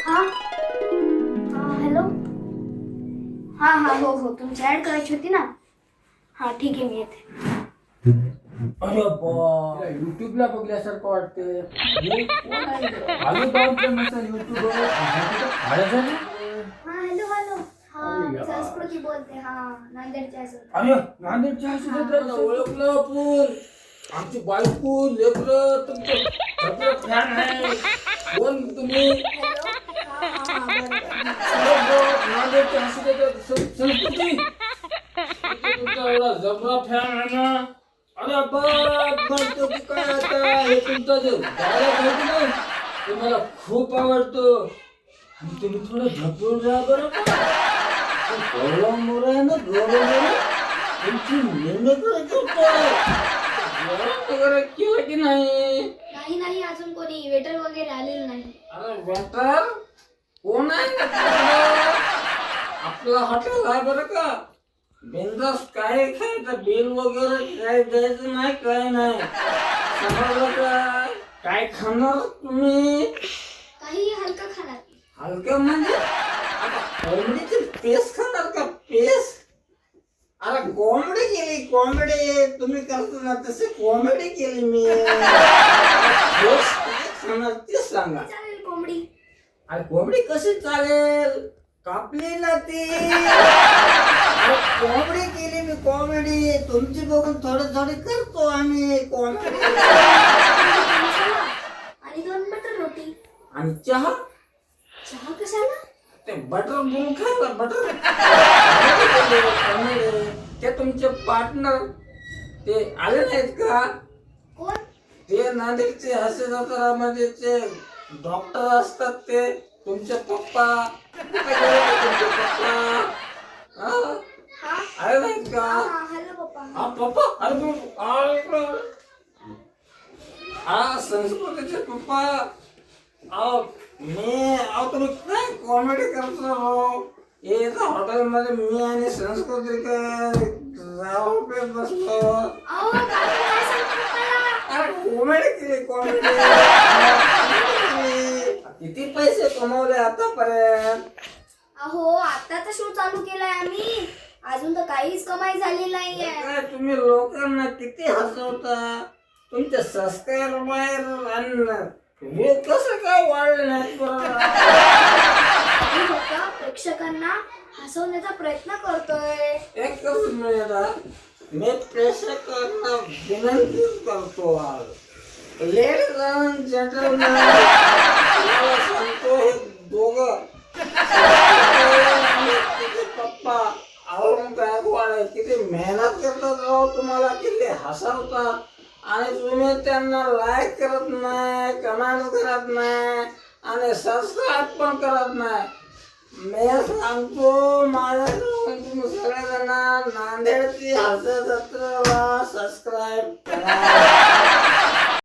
हा हॅलो. हा हो हो, तुमची ऍड करायची होती ना. हा ठीक आहे, मी येते. अरे बा युट्यूबला बघल्यासारखं वाटते. हे कोण आहे? आलो गावचं नसेल युट्यूबवर. हा हॅलो हॅलो. हा मी संस्कृती बोलते. हा नांदेडची आहे. अरे नांदेडच्या ओळखलं आपण. आमची बायको लेकरं तुमचं सगळं फॅन आहे. कोण तुम्ही? हॅलो. हा बरं. नांदेडच्या संस्कृती तुमचा एवढा जबरा फॅन आहे ना. अरे बाप म्हणतो की काय आता हे तुमचा जो डायलॉग आहे की नाही ते मला खूप आवडतो. आणि तुम्ही थोडं झपून राहा बरं का. गौरव मोर आहे ना, गौरव मोर तुमची मेहनत वगैरे केलं की नाही? नाही नाही, अजून कोणी वेटर वगैरे आलेलं नाही. अरे वेटर कोण आहे आपलं हॉटेल आहे बरं का. बिंदास काय खायचं, बिल वगैरे काय द्यायचं नाही, काय नाही. समजलं का? काय खाणार तुम्ही? काही हलका खाणार. हलकं म्हणजे आता कोंबडीची पेस खाणार का? पेस? अरे कॉमेडी केली, कॉमेडी तुम्ही करता ना तशी कॉमेडी केली मी. पेस काय खाणार ते सांगा. चालेल कोंबडी. अरे कोंबडी कशी चालेल? कापली ना ती. कॉमेडी केली मी, कॉमेडी तुमची बघून थोडं थोडी करतो आम्ही कॉमेडी. आणि 2 बटर रोटी. आणि चहा? चहा कशाला? ते बटर म्हणून खायला बटर. ते तुमचे पार्टनर ते आले नाहीत का? कोण? ते नांदेडचे हसे जत्रामध्ये ते डॉक्टर असतात ते तुमचे पप्पा. कुठे गेले ते तुमचे पप्पा? हा आले नाहीत का? हॅलो पप्पा. हा पप्पा अरे हा संस्कृतीचे पप्पा. तुम्ही काय कॉमेडी करतो राव. हे हॉटेलमध्ये मी आणि संस्कृती जाऊ पे बसलो. अहो काका काय सांगतो पप्पाला? अरे कॉमेडी केली, कॉमेडी. किती पैसे कमवले आतापर्यंत? अहो आता तर शो चालू केलाय आम्ही. अजून तर काहीच कमाई झाली नाहीये. काय तुम्ही लोकांना किती हसवता. तुमचे सबस्क्रायबर आणि हे कसं काय वाढले नाहीत बरं? आम्ही फक्त प्रेक्षकांना हसवण्याचा प्रयत्न करतोय. एकच मिनिट, मी प्रेक्षकांना विनंती करतो. लेडीज अँड जेंटलमॅन, मला सांगतो हे दोघं पप्पा अरुण गायकवाड आहे, किती मेहनत करतात राव, तुम्हाला किती हसवतात आणि तुम्ही त्यांना लाईक करत नाही, कमेंट करत नाही आणि सबस्क्राईब पण करत नाही. मी सांगतो माझ्या तुम्ही सगळेजण नांदेडची हास्य जत्रेला सबस्क्राईब करा.